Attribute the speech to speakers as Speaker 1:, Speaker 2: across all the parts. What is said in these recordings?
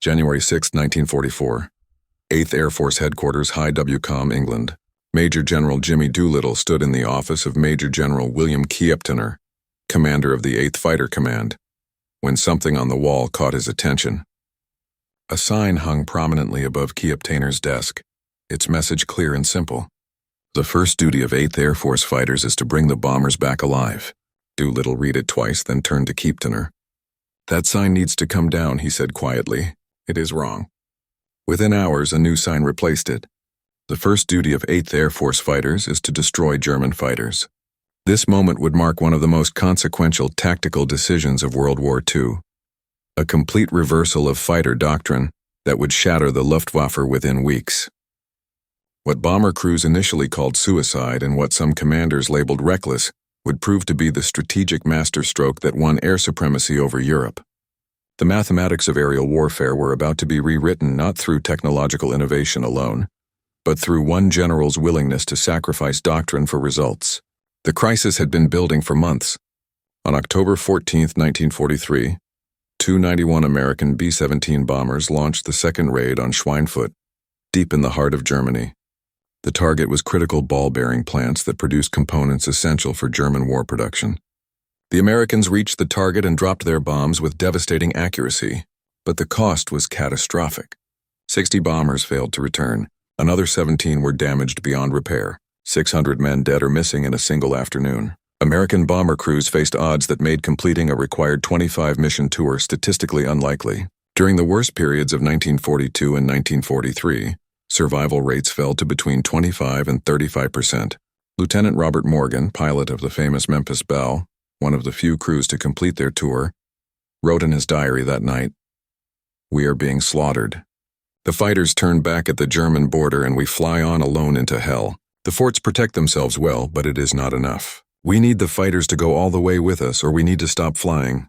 Speaker 1: January 6, 1944. 8th Air Force Headquarters, High WCOM, England. Major General Jimmy Doolittle stood in the office of Major General William Kieptener, commander of the 8th Fighter Command, when something on the wall caught his attention. A sign hung prominently above Kieptener's desk, its message clear and simple. The first duty of 8th Air Force fighters is to bring the bombers back alive. Doolittle read it twice, then turned to Kieptener. That sign needs to come down, he said quietly. It is wrong. Within hours, a new sign replaced it. The first duty of 8th Air Force fighters is to destroy German fighters. This moment would mark one of the most consequential tactical decisions of World War II. A complete reversal of fighter doctrine that would shatter the Luftwaffe within weeks. What bomber crews initially called suicide and what some commanders labeled reckless would prove to be the strategic masterstroke that won air supremacy over Europe. The mathematics of aerial warfare were about to be rewritten not through technological innovation alone, but through one general's willingness to sacrifice doctrine for results. The crisis had been building for months. On October 14, 1943, 291 American B-17 bombers launched the second raid on Schweinfurt, deep in the heart of Germany. The target was critical ball-bearing plants that produced components essential for German war production. The Americans reached the target and dropped their bombs with devastating accuracy, but the cost was catastrophic. 60 bombers failed to return. Another 17 were damaged beyond repair. 600 men dead or missing in a single afternoon. American bomber crews faced odds that made completing a required 25-mission tour statistically unlikely. During the worst periods of 1942 and 1943, survival rates fell to between 25 and 35%. Lieutenant Robert Morgan, pilot of the famous Memphis Belle, one of the few crews to complete their tour, wrote in his diary that night, "We are being slaughtered. The fighters turn back at the German border and we fly on alone into hell. The forts protect themselves well, but it is not enough. We need the fighters to go all the way with us or we need to stop flying."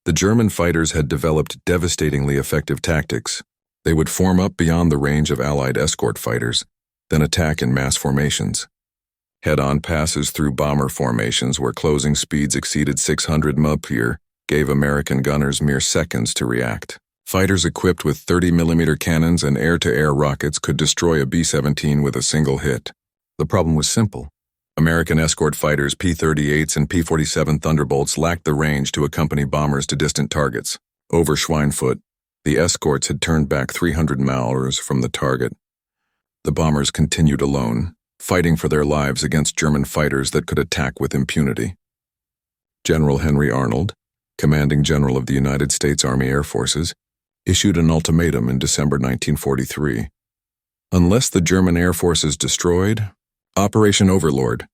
Speaker 1: The German fighters had developed devastatingly effective tactics. They would form up beyond the range of Allied escort fighters, then attack in mass formations. Head-on passes through bomber formations where closing speeds exceeded 600 mph gave American gunners mere seconds to react. Fighters equipped with 30mm cannons and air-to-air rockets could destroy a B-17 with a single hit. The problem was simple. American escort fighters P-38s and P-47 Thunderbolts lacked the range to accompany bombers to distant targets. Over Schweinfurt, the escorts had turned back 300 miles from the target. The bombers continued alone, fighting for their lives against German fighters that could attack with impunity. General Henry Arnold, commanding general of the United States Army Air Forces, issued an ultimatum in December 1943. Unless the German Air Force is destroyed, Operation Overlord,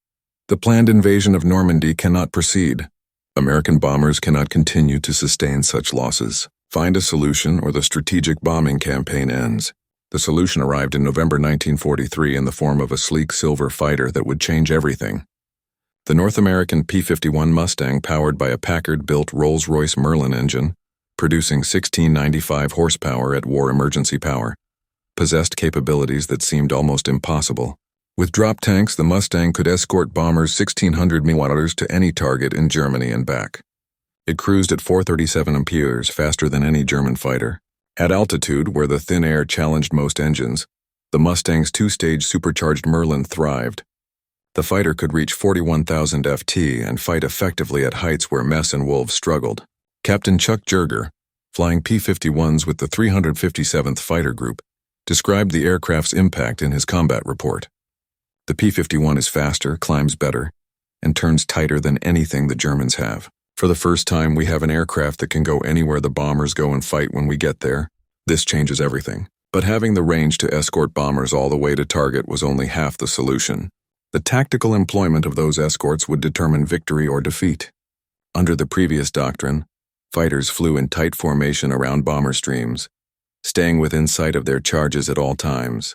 Speaker 1: the planned invasion of Normandy, cannot proceed. American bombers cannot continue to sustain such losses. Find a solution or the strategic bombing campaign ends. The solution arrived in November 1943 in the form of a sleek silver fighter that would change everything. The North American P-51 Mustang, powered by a Packard-built Rolls-Royce Merlin engine, producing 1695 horsepower at war emergency power, possessed capabilities that seemed almost impossible. With drop tanks, the Mustang could escort bombers 1,600 miles to any target in Germany and back. It cruised at 437 mph, faster than any German fighter. At altitude, where the thin air challenged most engines, the Mustang's two-stage supercharged Merlin thrived. The fighter could reach 41,000 ft and fight effectively at heights where Mess and Wolves struggled. Captain Chuck Jerger, flying P-51s with the 357th Fighter Group, described the aircraft's impact in his combat report. The P-51 is faster, climbs better, and turns tighter than anything the Germans have. For the first time, we have an aircraft that can go anywhere the bombers go and fight when we get there. This changes everything. But having the range to escort bombers all the way to target was only half the solution. The tactical employment of those escorts would determine victory or defeat. Under the previous doctrine, fighters flew in tight formation around bomber streams, staying within sight of their charges at all times.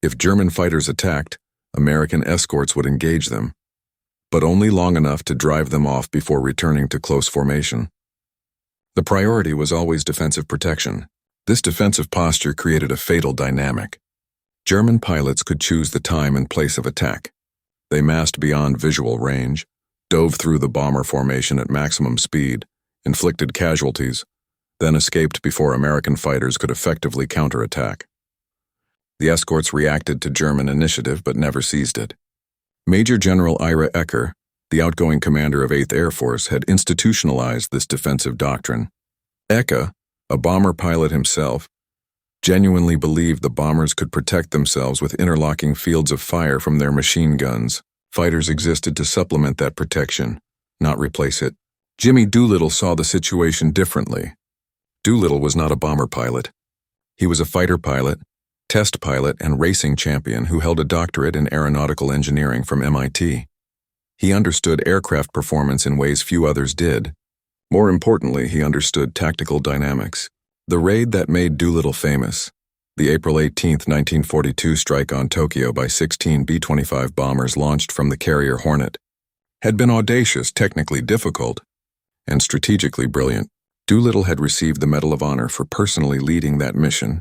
Speaker 1: If German fighters attacked, American escorts would engage them, but only long enough to drive them off before returning to close formation. The priority was always defensive protection. This defensive posture created a fatal dynamic. German pilots could choose the time and place of attack. They massed beyond visual range, dove through the bomber formation at maximum speed, inflicted casualties, then escaped before American fighters could effectively counterattack. The escorts reacted to German initiative but never seized it. Major General Ira Ecker, the outgoing commander of 8th Air Force, had institutionalized this defensive doctrine. Ecker, a bomber pilot himself, genuinely believed the bombers could protect themselves with interlocking fields of fire from their machine guns. Fighters existed to supplement that protection, not replace it. Jimmy Doolittle saw the situation differently. Doolittle was not a bomber pilot. He was a fighter pilot, test pilot, and racing champion who held a doctorate in aeronautical engineering from MIT. He understood aircraft performance in ways few others did. More importantly, he understood tactical dynamics. The raid that made Doolittle famous, the April 18, 1942 strike on Tokyo by 16 B-25 bombers launched from the carrier Hornet, had been audacious, technically difficult, and strategically brilliant. Doolittle had received the Medal of Honor for personally leading that mission.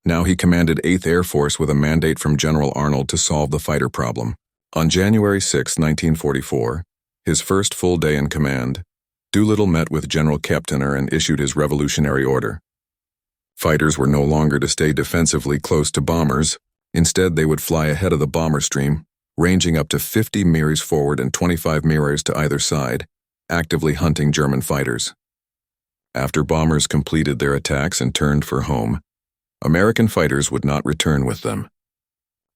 Speaker 1: Now he commanded 8th Air Force with a mandate from General Arnold to solve the fighter problem. On January 6, 1944, his first full day in command, Doolittle met with General Keptner and issued his revolutionary order. Fighters were no longer to stay defensively close to bombers. Instead, they would fly ahead of the bomber stream, ranging up to 50 Mirs forward and 25 Mirs to either side, actively hunting German fighters. After bombers completed their attacks and turned for home, American fighters would not return with them.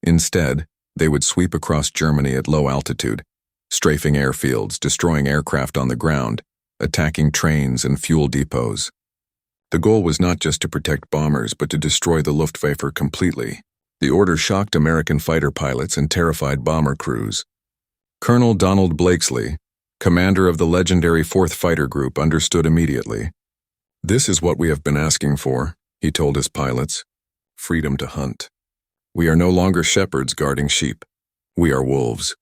Speaker 1: Instead, they would sweep across Germany at low altitude, strafing airfields, destroying aircraft on the ground, attacking trains and fuel depots. The goal was not just to protect bombers, but to destroy the Luftwaffe completely. The order shocked American fighter pilots and terrified bomber crews. Colonel Donald Blakesley, commander of the legendary 4th Fighter Group, understood immediately. "This is what we have been asking for," he told his pilots. "Freedom to hunt. We are no longer shepherds guarding sheep. We are wolves."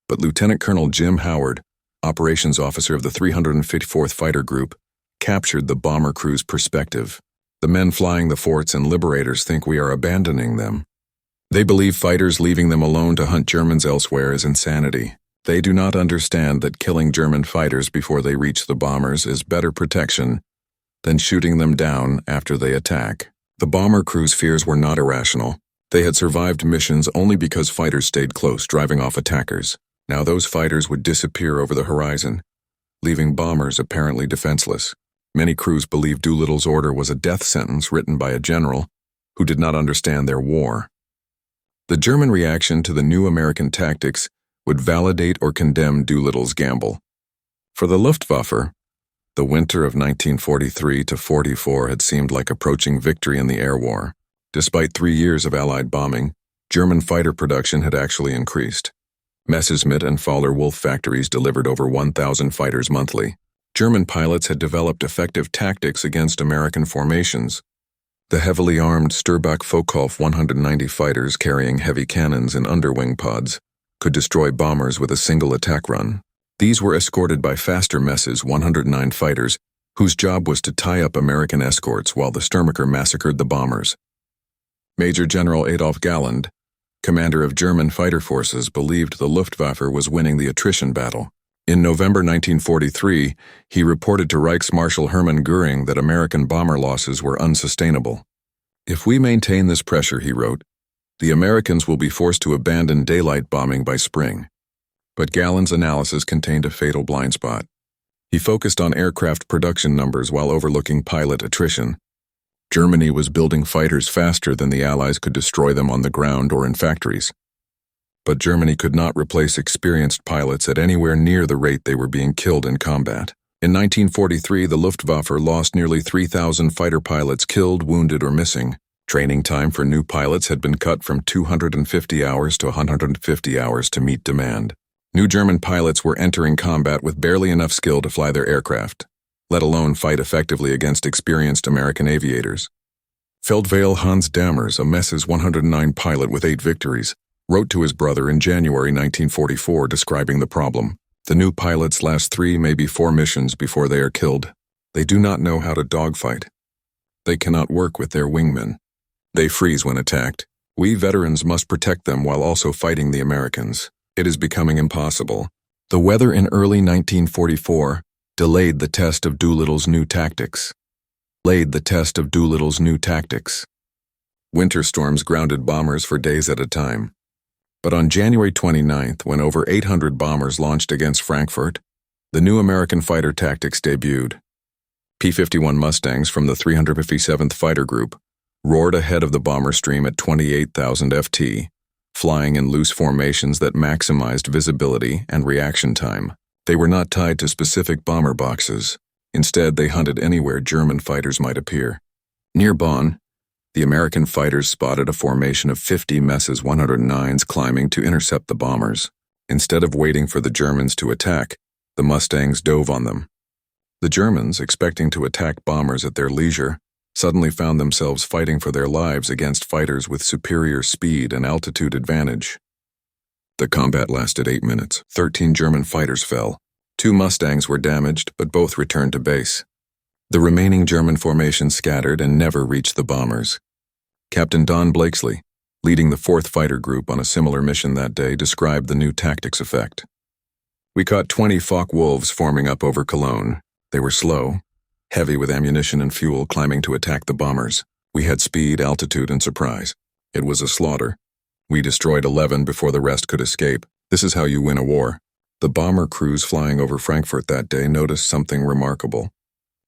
Speaker 1: But Lieutenant Colonel Jim Howard, operations officer of the 354th Fighter Group, captured the bomber crew's perspective. "The men flying the forts and liberators think we are abandoning them. They believe fighters leaving them alone to hunt Germans elsewhere is insanity. They do not understand that killing German fighters before they reach the bombers is better protection than shooting them down after they attack." The bomber crew's fears were not irrational. They had survived missions only because fighters stayed close, driving off attackers. Now those fighters would disappear over the horizon, leaving bombers apparently defenseless. Many crews believed Doolittle's order was a death sentence written by a general who did not understand their war. The German reaction to the new American tactics would validate or condemn Doolittle's gamble. For the Luftwaffe, the winter of 1943-44 had seemed like approaching victory in the air war. Despite 3 years of Allied bombing, German fighter production had actually increased. Messerschmitt and Fowler-Wolf factories delivered over 1,000 fighters monthly. German pilots had developed effective tactics against American formations. The heavily armed Sturbach-Foucault 190 fighters carrying heavy cannons and underwing pods could destroy bombers with a single attack run. These were escorted by faster Mess's 109 fighters, whose job was to tie up American escorts while the Sturmacher massacred the bombers. Major General Adolf Galland, commander of German fighter forces, believed the Luftwaffe was winning the attrition battle. In November 1943, he reported to Reichsmarschall Hermann Göring that American bomber losses were unsustainable. "If we maintain this pressure," he wrote, "the Americans will be forced to abandon daylight bombing by spring." But Galland's analysis contained a fatal blind spot. He focused on aircraft production numbers while overlooking pilot attrition. Germany was building fighters faster than the Allies could destroy them on the ground or in factories. But Germany could not replace experienced pilots at anywhere near the rate they were being killed in combat. In 1943, the Luftwaffe lost nearly 3,000 fighter pilots killed, wounded, or missing. Training time for new pilots had been cut from 250 hours to 150 hours to meet demand. New German pilots were entering combat with barely enough skill to fly their aircraft, let alone fight effectively against experienced American aviators. Feldwebel Hans Dammers, a Mess's 109 pilot with 8 victories, wrote to his brother in January 1944 describing the problem. "The new pilots last 3, maybe 4 missions before they are killed. They do not know how to dogfight. They cannot work with their wingmen. They freeze when attacked. We veterans must protect them while also fighting the Americans. It is becoming impossible." The weather in early 1944 delayed the test of Doolittle's new tactics. laid the test of Doolittle's new tactics. Winter storms grounded bombers for days at a time. But on January 29th, when over 800 bombers launched against Frankfurt, the new American fighter tactics debuted. P-51 Mustangs from the 357th Fighter Group roared ahead of the bomber stream at 28,000 ft, flying in loose formations that maximized visibility and reaction time. They were not tied to specific bomber boxes. Instead, they hunted anywhere German fighters might appear. Near Bonn, the American fighters spotted a formation of 50 Mess's 109s climbing to intercept the bombers. Instead of waiting for the Germans to attack, the Mustangs dove on them. The Germans, expecting to attack bombers at their leisure, suddenly found themselves fighting for their lives against fighters with superior speed and altitude advantage. The combat lasted 8 minutes. 13 German fighters fell. 2 Mustangs were damaged, but both returned to base. The remaining German formation scattered and never reached the bombers. Captain Don Blakesley, leading the 4th Fighter Group on a similar mission that day, described the new tactics effect. "We caught 20 Focke-Wulfs forming up over Cologne. They were slow, heavy with ammunition and fuel, climbing to attack the bombers. We had speed, altitude, and surprise. It was a slaughter. We destroyed 11 before the rest could escape. This is how you win a war." The bomber crews flying over Frankfurt that day noticed something remarkable.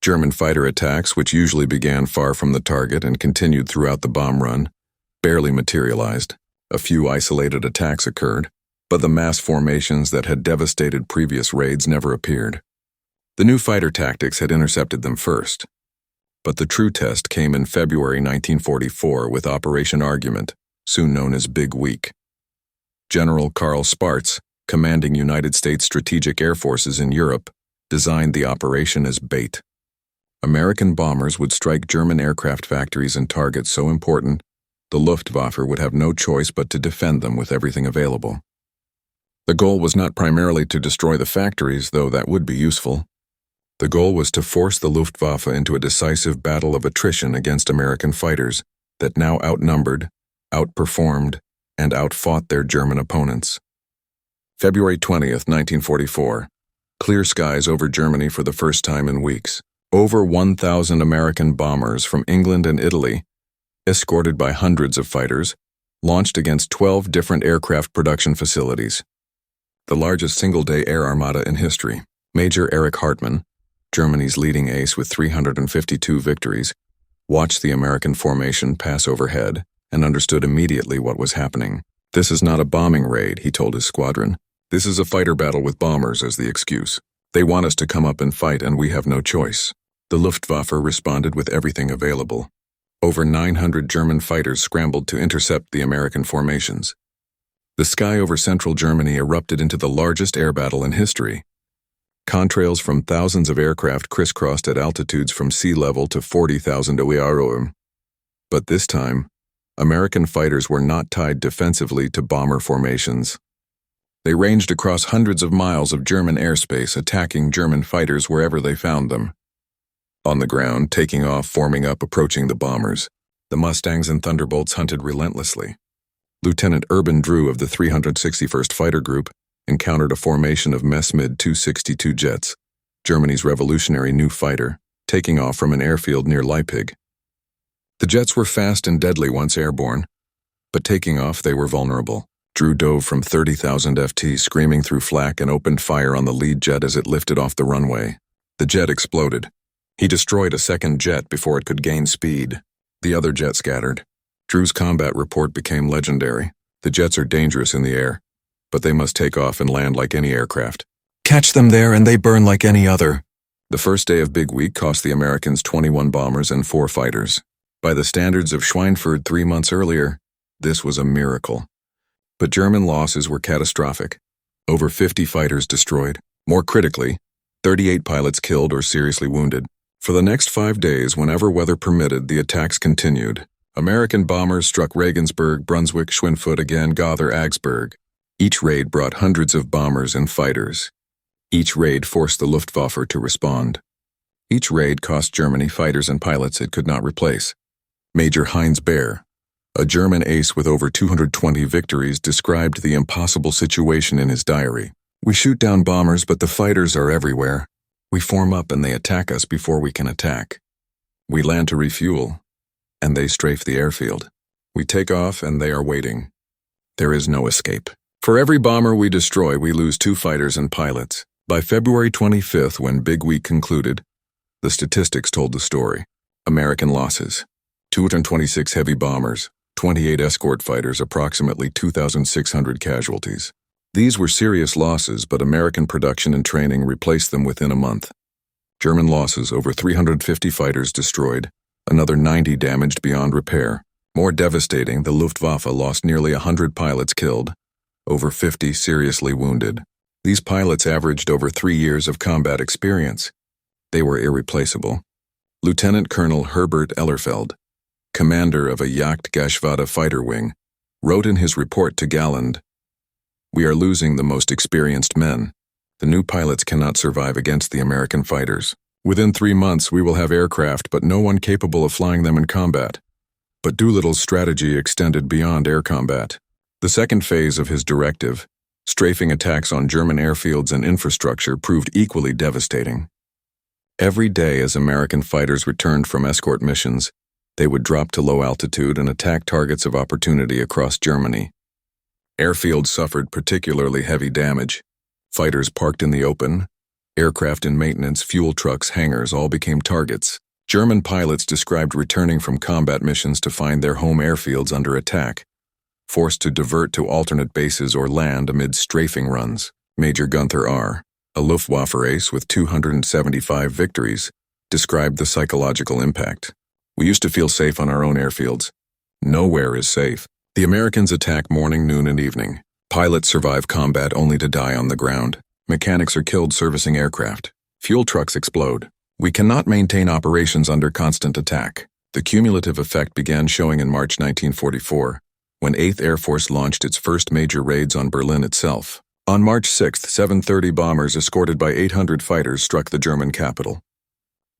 Speaker 1: German fighter attacks, which usually began far from the target and continued throughout the bomb run, barely materialized. A few isolated attacks occurred, but the mass formations that had devastated previous raids never appeared. The new fighter tactics had intercepted them first. But the true test came in February 1944 with Operation Argument, soon known as Big Week. General Karl Spaatz, commanding United States Strategic Air Forces in Europe, designed the operation as bait. American bombers would strike German aircraft factories and targets so important, the Luftwaffe would have no choice but to defend them with everything available. The goal was not primarily to destroy the factories, though that would be useful. The goal was to force the Luftwaffe into a decisive battle of attrition against American fighters that now outnumbered, outperformed, and outfought their German opponents. February 20th, 1944. Clear skies over Germany for the first time in weeks. Over 1,000 American bombers from England and Italy, escorted by hundreds of fighters, launched against 12 different aircraft production facilities. The largest single-day air armada in history. Major Erich Hartmann, Germany's leading ace with 352 victories, watched the American formation pass overhead and understood immediately what was happening. "This is not a bombing raid," he told his squadron. "This is a fighter battle with bombers as the excuse. They want us to come up and fight, and we have no choice." The Luftwaffe responded with everything available. Over 900 German fighters scrambled to intercept the American formations. The sky over central Germany erupted into the largest air battle in history. Contrails from thousands of aircraft crisscrossed at altitudes from sea level to 40,000 OEROM. But this time, American fighters were not tied defensively to bomber formations. They ranged across hundreds of miles of German airspace, attacking German fighters wherever they found them. On the ground, taking off, forming up, approaching the bombers, the Mustangs and Thunderbolts hunted relentlessly. Lieutenant Urban Drew of the 361st Fighter Group encountered a formation of Messmid 262 jets, Germany's revolutionary new fighter, taking off from an airfield near Leipzig. The jets were fast and deadly once airborne, but taking off they were vulnerable. Drew dove from 30,000 ft, screaming through flak, and opened fire on the lead jet as it lifted off the runway. The jet exploded. He destroyed a second jet before it could gain speed. The other jet scattered. Drew's combat report became legendary. "The jets are dangerous in the air, but they must take off and land like any aircraft. Catch them there and they burn like any other." The first day of Big Week cost the Americans 21 bombers and 4 fighters. By the standards of Schweinfurt 3 months earlier, this was a miracle. But German losses were catastrophic. Over 50 fighters destroyed. More critically, 38 pilots killed or seriously wounded. For the next 5 days, whenever weather permitted, the attacks continued. American bombers struck Regensburg, Brunswick, Schweinfurt, again Gotha, Augsburg. Each raid brought hundreds of bombers and fighters. Each raid forced the Luftwaffe to respond. Each raid cost Germany fighters and pilots it could not replace. Major Heinz Baer, a German ace with over 220 victories, described the impossible situation in his diary. "We shoot down bombers, but the fighters are everywhere. We form up and they attack us before we can attack. We land to refuel, and they strafe the airfield. We take off, and they are waiting. There is no escape. For every bomber we destroy, we lose 2 fighters and pilots. By February 25th, when Big Week concluded, the statistics told the story. American losses: 226 heavy bombers, 28 escort fighters, approximately 2,600 casualties. These were serious losses, but American production and training replaced them within a month. German losses: over 350 fighters destroyed, another 90 damaged beyond repair. More devastating, the Luftwaffe lost nearly 100 pilots killed, over 50 seriously wounded. These pilots averaged over 3 years of combat experience. They were irreplaceable. Lieutenant Colonel Herbert Ellerfeld, commander of a Jagdgeschwader fighter wing, wrote in his report to Galland, "We are losing the most experienced men. The new pilots cannot survive against the American fighters. Within 3 months we will have aircraft, but no one capable of flying them in combat." But Doolittle's strategy extended beyond air combat. The second phase of his directive, strafing attacks on German airfields and infrastructure, proved equally devastating. Every day as American fighters returned from escort missions, they would drop to low altitude and attack targets of opportunity across Germany. Airfields suffered particularly heavy damage. Fighters parked in the open, aircraft in maintenance, fuel trucks, hangars all became targets. German pilots described returning from combat missions to find their home airfields under attack, forced to divert to alternate bases or land amid strafing runs. Major Gunther R., a Luftwaffe ace with 275 victories, described the psychological impact. "We used to feel safe on our own airfields. Nowhere is safe. The Americans attack morning, noon, and evening. Pilots survive combat only to die on the ground. Mechanics are killed servicing aircraft. Fuel trucks explode. We cannot maintain operations under constant attack." The cumulative effect began showing in March 1944, when 8th Air Force launched its first major raids on Berlin itself. On March 6, 730 bombers escorted by 800 fighters struck the German capital.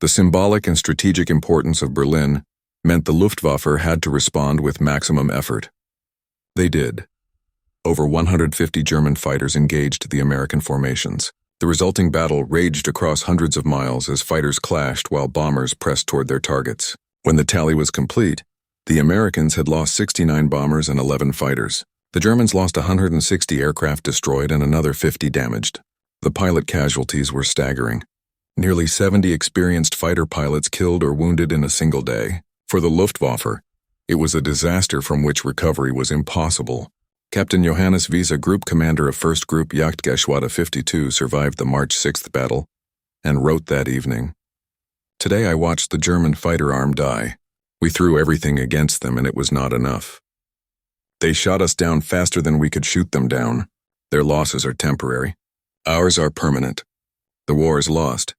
Speaker 1: The symbolic and strategic importance of Berlin meant the Luftwaffe had to respond with maximum effort. They did. Over 150 German fighters engaged the American formations. The resulting battle raged across hundreds of miles as fighters clashed while bombers pressed toward their targets. When the tally was complete, the Americans had lost 69 bombers and 11 fighters. The Germans lost 160 aircraft destroyed and another 50 damaged. The pilot casualties were staggering. Nearly 70 experienced fighter pilots killed or wounded in a single day. For the Luftwaffe, it was a disaster from which recovery was impossible. Captain Johannes Wiese, group commander of 1st Group Jagdgeschwader 52, survived the March 6th battle and wrote that evening, "Today I watched the German fighter arm die. We threw everything against them and it was not enough. They shot us down faster than we could shoot them down. Their losses are temporary. Ours are permanent. The war is lost."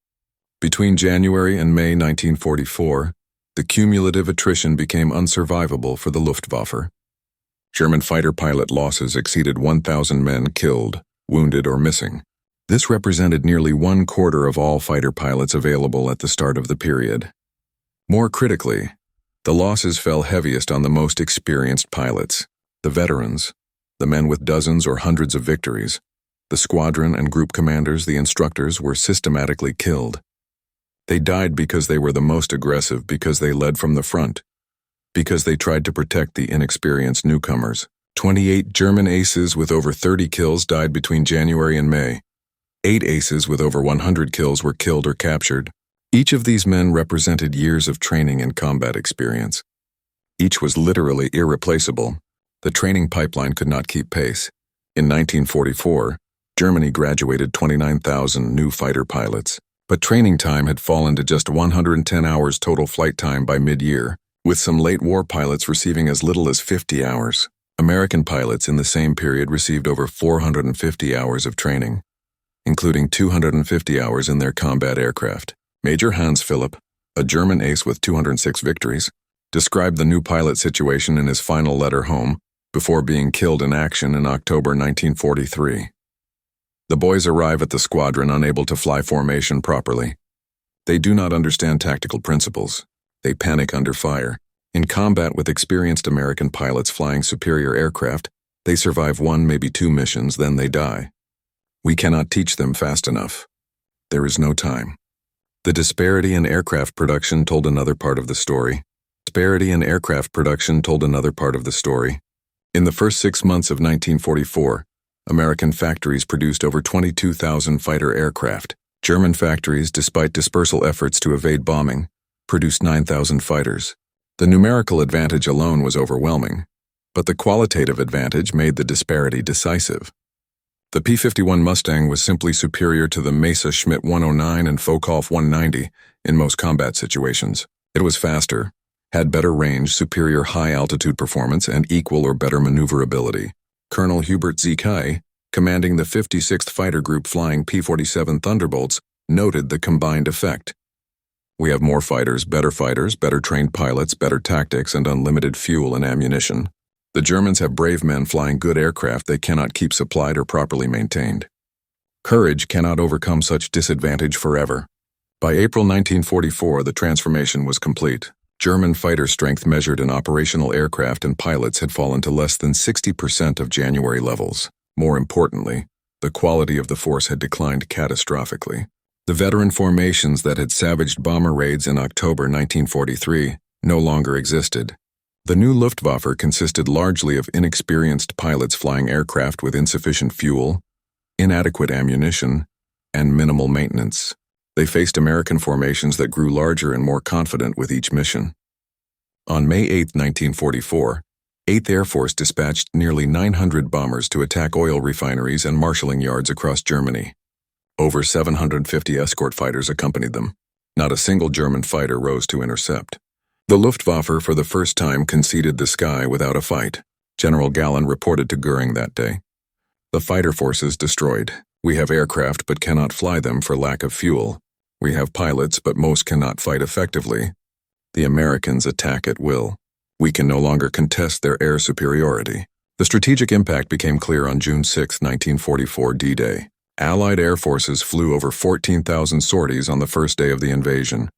Speaker 1: Between January and May 1944, the cumulative attrition became unsurvivable for the Luftwaffe. German fighter pilot losses exceeded 1,000 men killed, wounded, or missing. This represented nearly 1/4 of all fighter pilots available at the start of the period. More critically, the losses fell heaviest on the most experienced pilots, the veterans, the men with dozens or hundreds of victories. The squadron and group commanders, the instructors, were systematically killed. They died because they were the most aggressive, because they led from the front, because they tried to protect the inexperienced newcomers. 28 German aces with over 30 kills died between January and May. 8 aces with over 100 kills were killed or captured. Each of these men represented years of training and combat experience. Each was literally irreplaceable. The training pipeline could not keep pace. In 1944, Germany graduated 29,000 new fighter pilots. But training time had fallen to just 110 hours total flight time by mid-year, with some late war pilots receiving as little as 50 hours. American pilots in the same period received over 450 hours of training, including 250 hours in their combat aircraft. Major Hans Philipp, a German ace with 206 victories, described the new pilot situation in his final letter home before being killed in action in October 1943. The boys arrive at the squadron unable to fly formation properly. They do not understand tactical principles. They panic under fire. In combat with experienced American pilots flying superior aircraft, they survive 1, maybe 2 missions, then they die. We cannot teach them fast enough. There is no time. The disparity in aircraft production told another part of the story. In the first 6 months of 1944, American factories produced over 22,000 fighter aircraft. German factories, despite dispersal efforts to evade bombing, produced 9,000 fighters. The numerical advantage alone was overwhelming, but the qualitative advantage made the disparity decisive. The P-51 Mustang was simply superior to the Messerschmitt 109 and Focke-Wulf 190 in most combat situations. It was faster, had better range, superior high-altitude performance, and equal or better maneuverability. Colonel Hubert Z. Kai, commanding the 56th Fighter Group flying P-47 Thunderbolts, noted the combined effect. We have more fighters, better trained pilots, better tactics, and unlimited fuel and ammunition. The Germans have brave men flying good aircraft they cannot keep supplied or properly maintained. Courage cannot overcome such disadvantage forever. By April 1944, the transformation was complete. German fighter strength measured in operational aircraft and pilots had fallen to less than 60% of January levels. More importantly, the quality of the force had declined catastrophically. The veteran formations that had savaged bomber raids in October 1943 no longer existed. The new Luftwaffe consisted largely of inexperienced pilots flying aircraft with insufficient fuel, inadequate ammunition, and minimal maintenance. They faced American formations that grew larger and more confident with each mission. On May 8, 1944, 8th Air Force dispatched nearly 900 bombers to attack oil refineries and marshalling yards across Germany. Over 750 escort fighters accompanied them. Not a single German fighter rose to intercept. The Luftwaffe for the first time conceded the sky without a fight. General Gallen reported to Goering that day. The fighter forces destroyed. We have aircraft but cannot fly them for lack of fuel. We have pilots but most cannot fight effectively. The Americans attack at will. We can no longer contest their air superiority. The strategic impact became clear on June 6, 1944 D-Day. Allied air forces flew over 14,000 sorties on the first day of the invasion.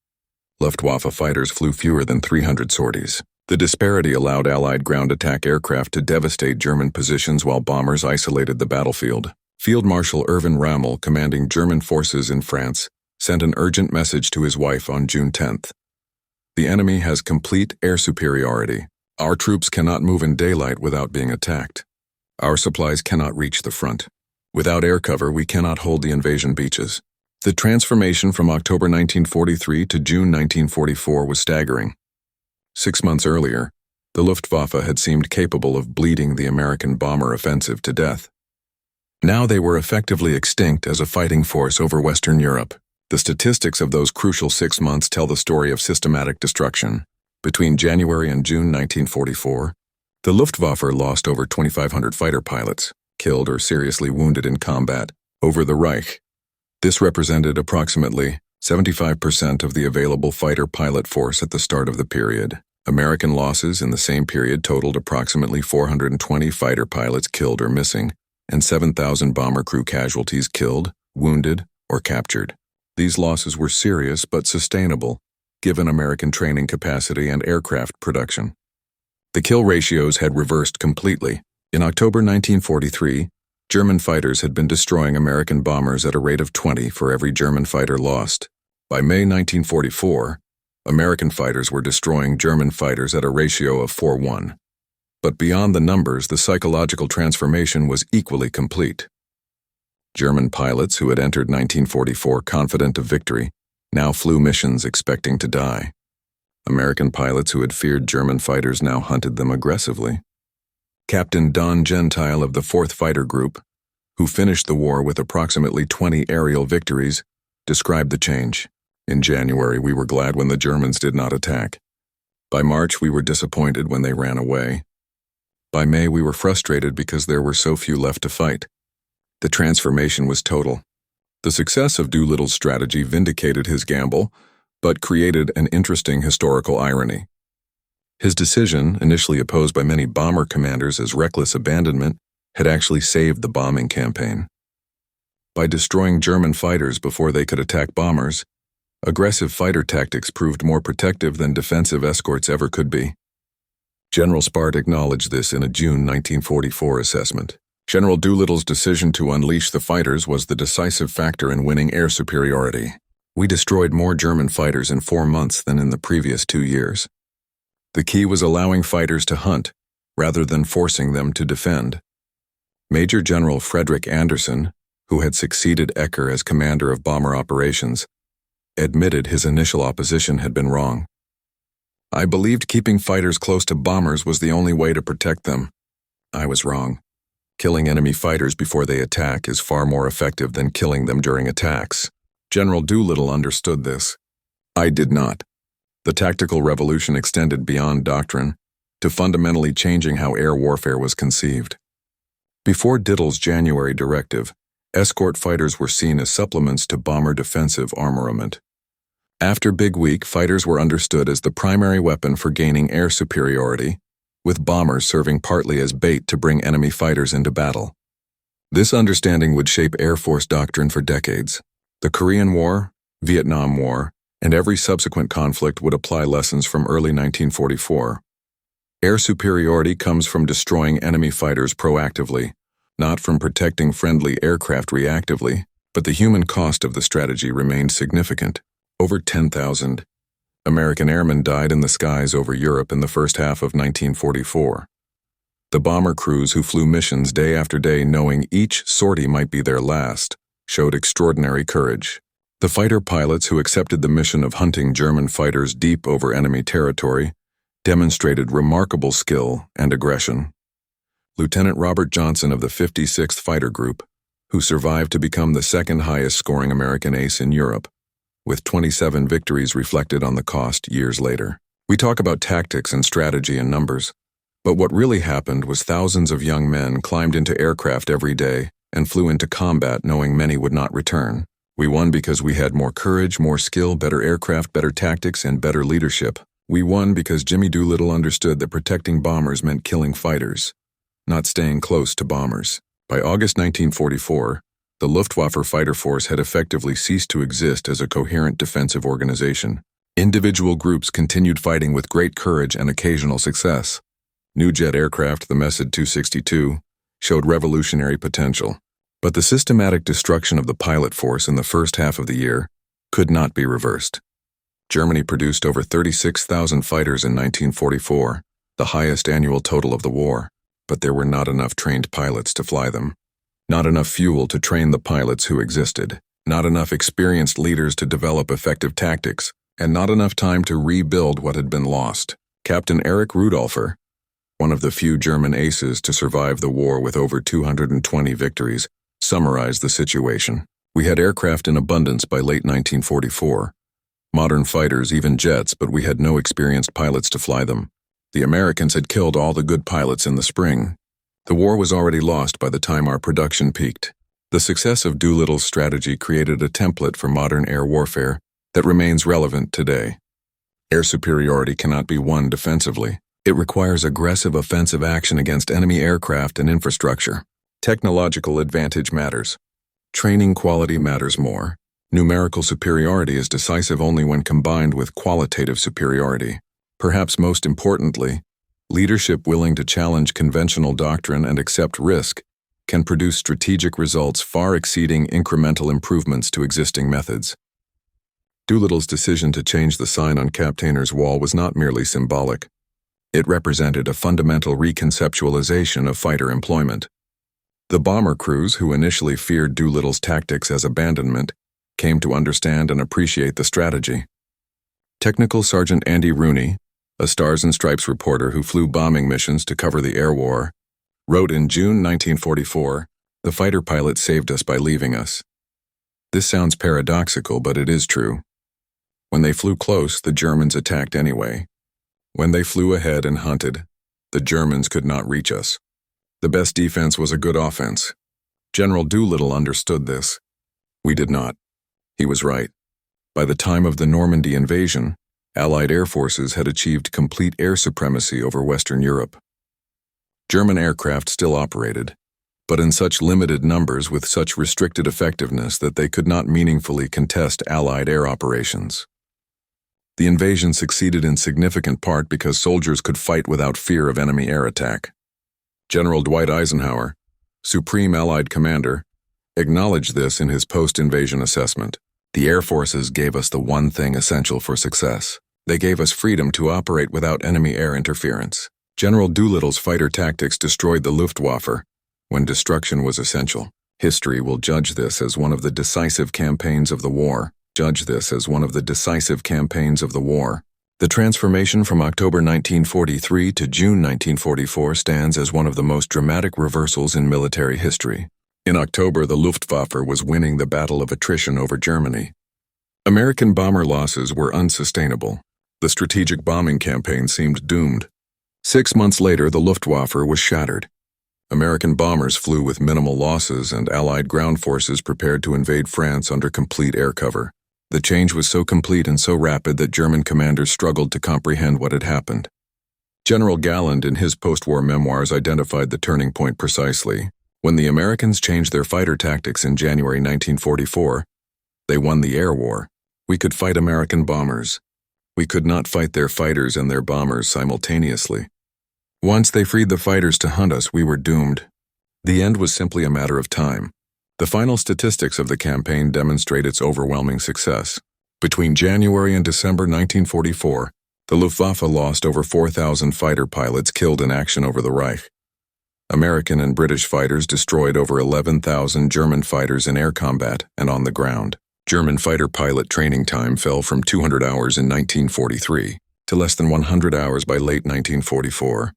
Speaker 1: Luftwaffe fighters flew fewer than 300 sorties. The disparity allowed Allied ground attack aircraft to devastate German positions while bombers isolated the battlefield. Field Marshal Erwin Rommel, commanding German forces in France, sent an urgent message to his wife on June 10th. The enemy has complete air superiority. Our troops cannot move in daylight without being attacked. Our supplies cannot reach the front. Without air cover, we cannot hold the invasion beaches. The transformation from October 1943 to June 1944 was staggering. 6 months earlier, the Luftwaffe had seemed capable of bleeding the American bomber offensive to death. Now they were effectively extinct as a fighting force over Western Europe. The statistics of those crucial 6 months tell the story of systematic destruction. Between January and June 1944, the Luftwaffe lost over 2,500 fighter pilots, killed or seriously wounded in combat, over the Reich. This represented approximately 75% of the available fighter pilot force at the start of the period. American losses in the same period totaled approximately 420 fighter pilots killed or missing, and 7,000 bomber crew casualties killed, wounded, or captured. These losses were serious but sustainable, given American training capacity and aircraft production. The kill ratios had reversed completely. In October 1943, German fighters had been destroying American bombers at a rate of 20 for every German fighter lost. By May 1944, American fighters were destroying German fighters at a ratio of 4:1. But beyond the numbers, the psychological transformation was equally complete. German pilots who had entered 1944 confident of victory now flew missions expecting to die. American pilots who had feared German fighters now hunted them aggressively. Captain Don Gentile of the 4th Fighter Group, who finished the war with approximately 20 aerial victories, described the change. In January, we were glad when the Germans did not attack. By March, we were disappointed when they ran away. By May, we were frustrated because there were so few left to fight. The transformation was total. The success of Doolittle's strategy vindicated his gamble, but created an interesting historical irony. His decision, initially opposed by many bomber commanders as reckless abandonment, had actually saved the bombing campaign. By destroying German fighters before they could attack bombers, aggressive fighter tactics proved more protective than defensive escorts ever could be. General Spart acknowledged this in a June 1944 assessment. General Doolittle's decision to unleash the fighters was the decisive factor in winning air superiority. We destroyed more German fighters in 4 months than in the previous 2 years. The key was allowing fighters to hunt, rather than forcing them to defend. Major General Frederick Anderson, who had succeeded Ecker as commander of bomber operations, admitted his initial opposition had been wrong. I believed keeping fighters close to bombers was the only way to protect them. I was wrong. Killing enemy fighters before they attack is far more effective than killing them during attacks. General Doolittle understood this. I did not. The tactical revolution extended beyond doctrine to fundamentally changing how air warfare was conceived. Before Dittle's January directive, escort fighters were seen as supplements to bomber defensive armament. After Big Week, fighters were understood as the primary weapon for gaining air superiority, with bombers serving partly as bait to bring enemy fighters into battle. This understanding would shape Air Force doctrine for decades. The Korean War, Vietnam War, and every subsequent conflict would apply lessons from early 1944. Air superiority comes from destroying enemy fighters proactively, not from protecting friendly aircraft reactively, but the human cost of the strategy remained significant. Over 10,000 American airmen died in the skies over Europe in the first half of 1944. The bomber crews who flew missions day after day knowing each sortie might be their last showed extraordinary courage. The fighter pilots who accepted the mission of hunting German fighters deep over enemy territory demonstrated remarkable skill and aggression. Lieutenant Robert Johnson of the 56th Fighter Group, who survived to become the second highest scoring American ace in Europe, with 27 victories reflected on the cost years later. We talk about tactics and strategy and numbers, but what really happened was thousands of young men climbed into aircraft every day and flew into combat knowing many would not return. We won because we had more courage, more skill, better aircraft, better tactics, and better leadership. We won because Jimmy Doolittle understood that protecting bombers meant killing fighters, not staying close to bombers. By August 1944, the Luftwaffe fighter force had effectively ceased to exist as a coherent defensive organization. Individual groups continued fighting with great courage and occasional success. New jet aircraft, the Mesed 262, showed revolutionary potential. But the systematic destruction of the pilot force in the first half of the year could not be reversed. Germany produced over 36,000 fighters in 1944, the highest annual total of the war, but there were not enough trained pilots to fly them. Not enough fuel to train the pilots who existed, not enough experienced leaders to develop effective tactics, and not enough time to rebuild what had been lost. Captain Erich Rudolpher, one of the few German aces to survive the war with over 220 victories, summarized the situation. We had aircraft in abundance by late 1944. Modern fighters, even jets, but we had no experienced pilots to fly them. The Americans had killed all the good pilots in the spring. The war was already lost by the time our production peaked. The success of Doolittle's strategy created a template for modern air warfare that remains relevant today. Air superiority cannot be won defensively. It requires aggressive offensive action against enemy aircraft and infrastructure. Technological advantage matters. Training quality matters more. Numerical superiority is decisive only when combined with qualitative superiority. Perhaps most importantly, leadership willing to challenge conventional doctrine and accept risk can produce strategic results far exceeding incremental improvements to existing methods. Doolittle's decision to change the sign on Captainer's wall was not merely symbolic. It represented a fundamental reconceptualization of fighter employment. The bomber crews, who initially feared Doolittle's tactics as abandonment, came to understand and appreciate the strategy. Technical Sergeant Andy Rooney, a Stars and Stripes reporter who flew bombing missions to cover the air war, wrote in June 1944, "The fighter pilot saved us by leaving us." This sounds paradoxical, but it is true. When they flew close, the Germans attacked anyway. When they flew ahead and hunted, the Germans could not reach us. The best defense was a good offense. General Doolittle understood this. We did not. He was right. By the time of the Normandy invasion, Allied air forces had achieved complete air supremacy over Western Europe. German aircraft still operated, but in such limited numbers with such restricted effectiveness that they could not meaningfully contest Allied air operations. The invasion succeeded in significant part because soldiers could fight without fear of enemy air attack. General Dwight Eisenhower, Supreme Allied Commander, acknowledged this in his post-invasion assessment. The Air Forces gave us the one thing essential for success. They gave us freedom to operate without enemy air interference. General Doolittle's fighter tactics destroyed the Luftwaffe when destruction was essential. History will judge this as one of the decisive campaigns of the war. The transformation from October 1943 to June 1944 stands as one of the most dramatic reversals in military history. In October, the Luftwaffe was winning the battle of attrition over Germany. American bomber losses were unsustainable. The strategic bombing campaign seemed doomed. 6 months later, the Luftwaffe was shattered. American bombers flew with minimal losses, and Allied ground forces prepared to invade France under complete air cover. The change was so complete and so rapid that German commanders struggled to comprehend what had happened. General Galland, in his post-war memoirs, identified the turning point precisely. When the Americans changed their fighter tactics in January 1944, they won the air war. We could fight American bombers. We could not fight their fighters and their bombers simultaneously. Once they freed the fighters to hunt us, we were doomed. The end was simply a matter of time. The final statistics of the campaign demonstrate its overwhelming success. Between January and December 1944, the Luftwaffe lost over 4,000 fighter pilots killed in action over the Reich. American and British fighters destroyed over 11,000 German fighters in air combat and on the ground. German fighter pilot training time fell from 200 hours in 1943 to less than 100 hours by late 1944.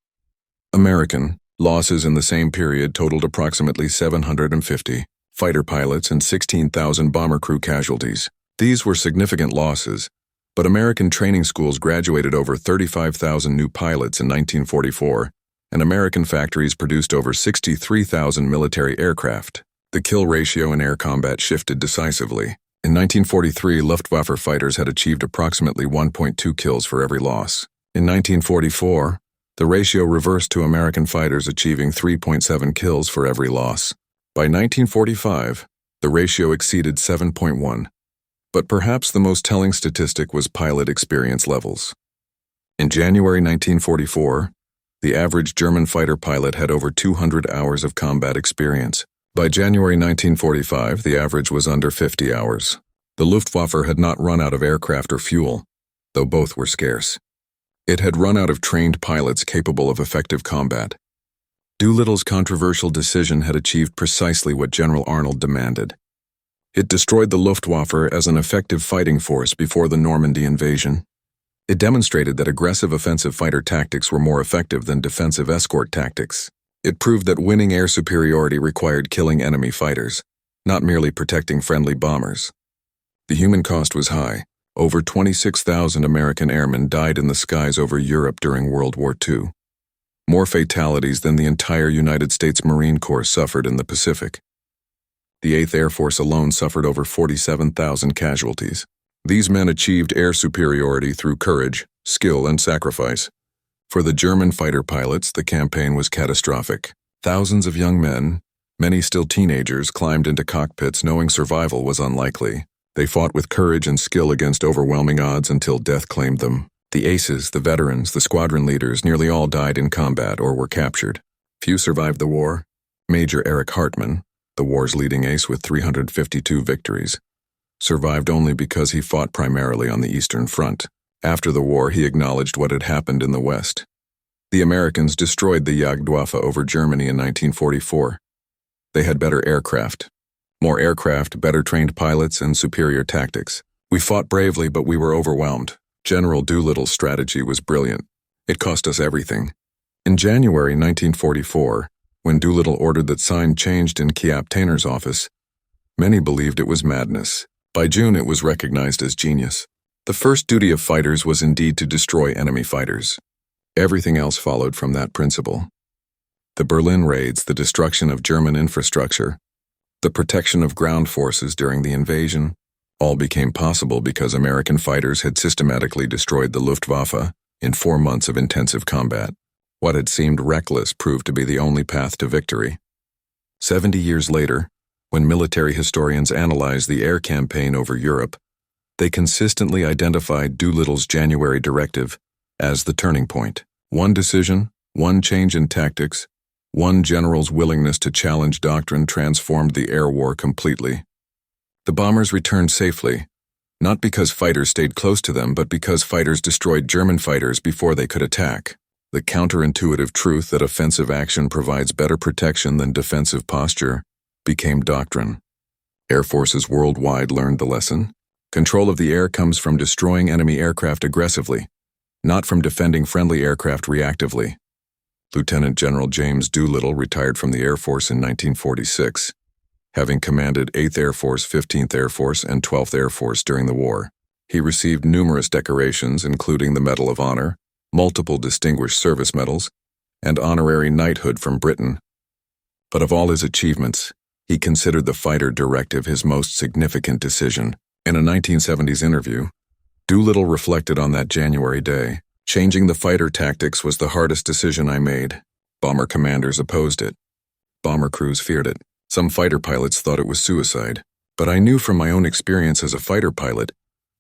Speaker 1: American losses in the same period totaled approximately 750 fighter pilots and 16,000 bomber crew casualties. These were significant losses, but American training schools graduated over 35,000 new pilots in 1944, and American factories produced over 63,000 military aircraft. The kill ratio in air combat shifted decisively. In 1943, Luftwaffe fighters had achieved approximately 1.2 kills for every loss. In 1944, the ratio reversed to American fighters achieving 3.7 kills for every loss. By 1945, the ratio exceeded 7.1. But perhaps the most telling statistic was pilot experience levels. In January 1944, the average German fighter pilot had over 200 hours of combat experience. By January 1945, the average was under 50 hours. The Luftwaffe had not run out of aircraft or fuel, though both were scarce. It had run out of trained pilots capable of effective combat. Doolittle's controversial decision had achieved precisely what General Arnold demanded. It destroyed the Luftwaffe as an effective fighting force before the Normandy invasion. It demonstrated that aggressive offensive fighter tactics were more effective than defensive escort tactics. It proved that winning air superiority required killing enemy fighters, not merely protecting friendly bombers. The human cost was high. Over 26,000 American airmen died in the skies over Europe during World War II. More fatalities than the entire United States Marine Corps suffered in the Pacific. The 8th Air Force alone suffered over 47,000 casualties. These men achieved air superiority through courage, skill, and sacrifice. For the German fighter pilots, the campaign was catastrophic. Thousands of young men, many still teenagers, climbed into cockpits knowing survival was unlikely. They fought with courage and skill against overwhelming odds until death claimed them. The aces, the veterans, the squadron leaders, nearly all died in combat or were captured. Few survived the war. Major Erich Hartmann, the war's leading ace with 352 victories, survived only because he fought primarily on the Eastern Front. After the war, he acknowledged what had happened in the West. The Americans destroyed the Jagdwaffe over Germany in 1944. They had better aircraft. More aircraft, better trained pilots, and superior tactics. We fought bravely, but we were overwhelmed. General Doolittle's strategy was brilliant. It cost us everything. In January 1944, when Doolittle ordered that sign changed in Kiap-Tainer's office, many believed it was madness. By June, it was recognized as genius. The first duty of fighters was indeed to destroy enemy fighters. Everything else followed from that principle. The Berlin raids, the destruction of German infrastructure, the protection of ground forces during the invasion, all became possible because American fighters had systematically destroyed the Luftwaffe in 4 months of intensive combat. What had seemed reckless proved to be the only path to victory. 70 years later, when military historians analyzed the air campaign over Europe, they consistently identified Doolittle's January directive as the turning point. One decision, one change in tactics, one general's willingness to challenge doctrine transformed the air war completely. The bombers returned safely, not because fighters stayed close to them, but because fighters destroyed German fighters before they could attack. The counterintuitive truth that offensive action provides better protection than defensive posture became doctrine. Air forces worldwide learned the lesson. Control of the air comes from destroying enemy aircraft aggressively, not from defending friendly aircraft reactively. Lieutenant General James Doolittle retired from the Air Force in 1946, having commanded 8th Air Force, 15th Air Force, and 12th Air Force during the war. He received numerous decorations, including the Medal of Honor, multiple Distinguished Service Medals, and honorary knighthood from Britain. But of all his achievements, he considered the fighter directive his most significant decision. In a 1970s interview, Doolittle reflected on that January day. Changing the fighter tactics was the hardest decision I made. Bomber commanders opposed it. Bomber crews feared it. Some fighter pilots thought it was suicide. But I knew from my own experience as a fighter pilot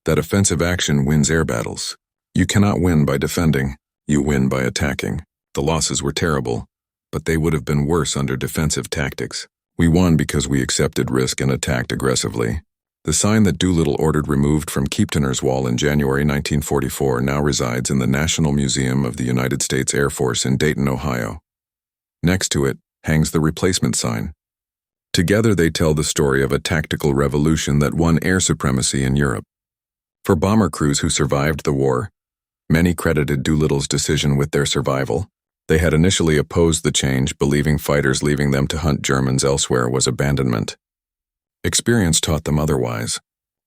Speaker 1: that offensive action wins air battles. You cannot win by defending, you win by attacking. The losses were terrible, but they would have been worse under defensive tactics. We won because we accepted risk and attacked aggressively. The sign that Doolittle ordered removed from Kieptener's Wall in January 1944 now resides in the National Museum of the United States Air Force in Dayton, Ohio. Next to it hangs the replacement sign. Together they tell the story of a tactical revolution that won air supremacy in Europe. For bomber crews who survived the war, many credited Doolittle's decision with their survival. They had initially opposed the change, believing fighters leaving them to hunt Germans elsewhere was abandonment. Experience taught them otherwise.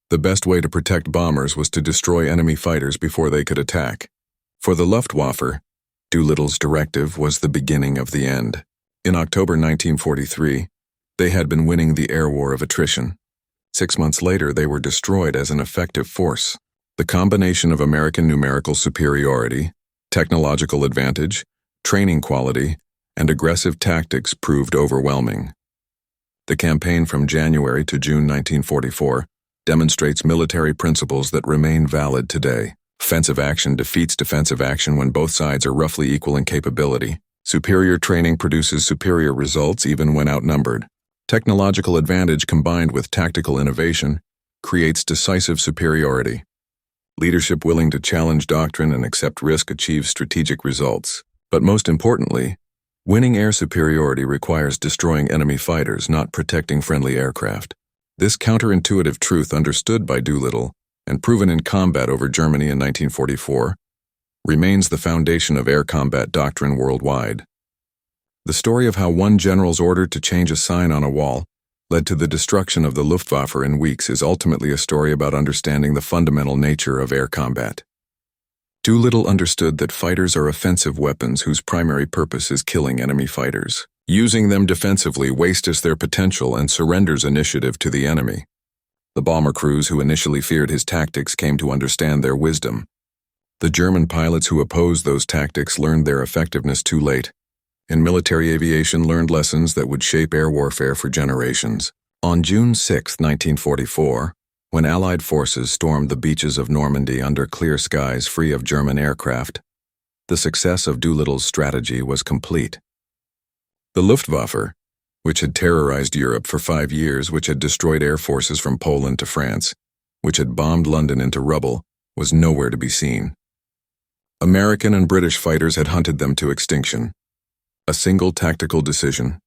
Speaker 1: The best way to protect bombers was to destroy enemy fighters before they could attack. For the Luftwaffe, Doolittle's directive was the beginning of the end. In October 1943, they had been winning the air war of attrition. 6 months later, they were destroyed as an effective force. The combination of American numerical superiority, technological advantage, training quality, and aggressive tactics proved overwhelming. The campaign from January to June 1944 demonstrates military principles that remain valid today. Offensive action defeats defensive action when both sides are roughly equal in capability. Superior training produces superior results even when outnumbered. Technological advantage combined with tactical innovation creates decisive superiority. Leadership willing to challenge doctrine and accept risk achieves strategic results. But most importantly, winning air superiority requires destroying enemy fighters, not protecting friendly aircraft. This counterintuitive truth, understood by Doolittle and proven in combat over Germany in 1944, remains the foundation of air combat doctrine worldwide. The story of how one general's order to change a sign on a wall led to the destruction of the Luftwaffe in weeks is ultimately a story about understanding the fundamental nature of air combat. Doolittle understood that fighters are offensive weapons whose primary purpose is killing enemy fighters. Using them defensively wastes their potential and surrenders initiative to the enemy. The bomber crews who initially feared his tactics came to understand their wisdom. The German pilots who opposed those tactics learned their effectiveness too late. And military aviation learned lessons that would shape air warfare for generations. On June 6, 1944, when Allied forces stormed the beaches of Normandy under clear skies free of German aircraft, the success of Doolittle's strategy was complete. The Luftwaffe, which had terrorized Europe for 5 years, which had destroyed air forces from Poland to France, which had bombed London into rubble, was nowhere to be seen. American and British fighters had hunted them to extinction. A single tactical decision,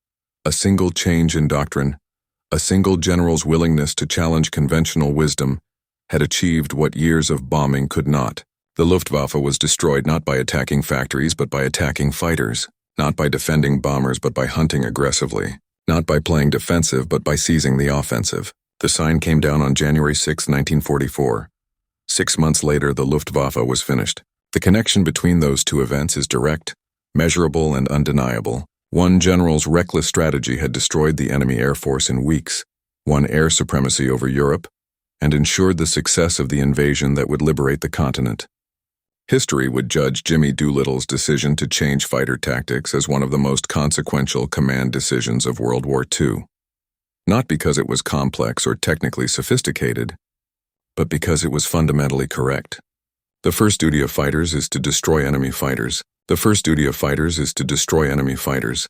Speaker 1: a single change in doctrine, a single general's willingness to challenge conventional wisdom had achieved what years of bombing could not. The Luftwaffe was destroyed not by attacking factories but by attacking fighters, not by defending bombers but by hunting aggressively, not by playing defensive but by seizing the offensive. The sign came down on January 6, 1944. 6 months later, the Luftwaffe was finished. The connection between those two events is direct, measurable, and undeniable. One general's reckless strategy had destroyed the enemy air force in weeks, won air supremacy over Europe, and ensured the success of the invasion that would liberate the continent. History would judge Jimmy Doolittle's decision to change fighter tactics as one of the most consequential command decisions of World War II. Not because it was complex or technically sophisticated, but because it was fundamentally correct. The first duty of fighters is to destroy enemy fighters. The first duty of fighters is to destroy enemy fighters.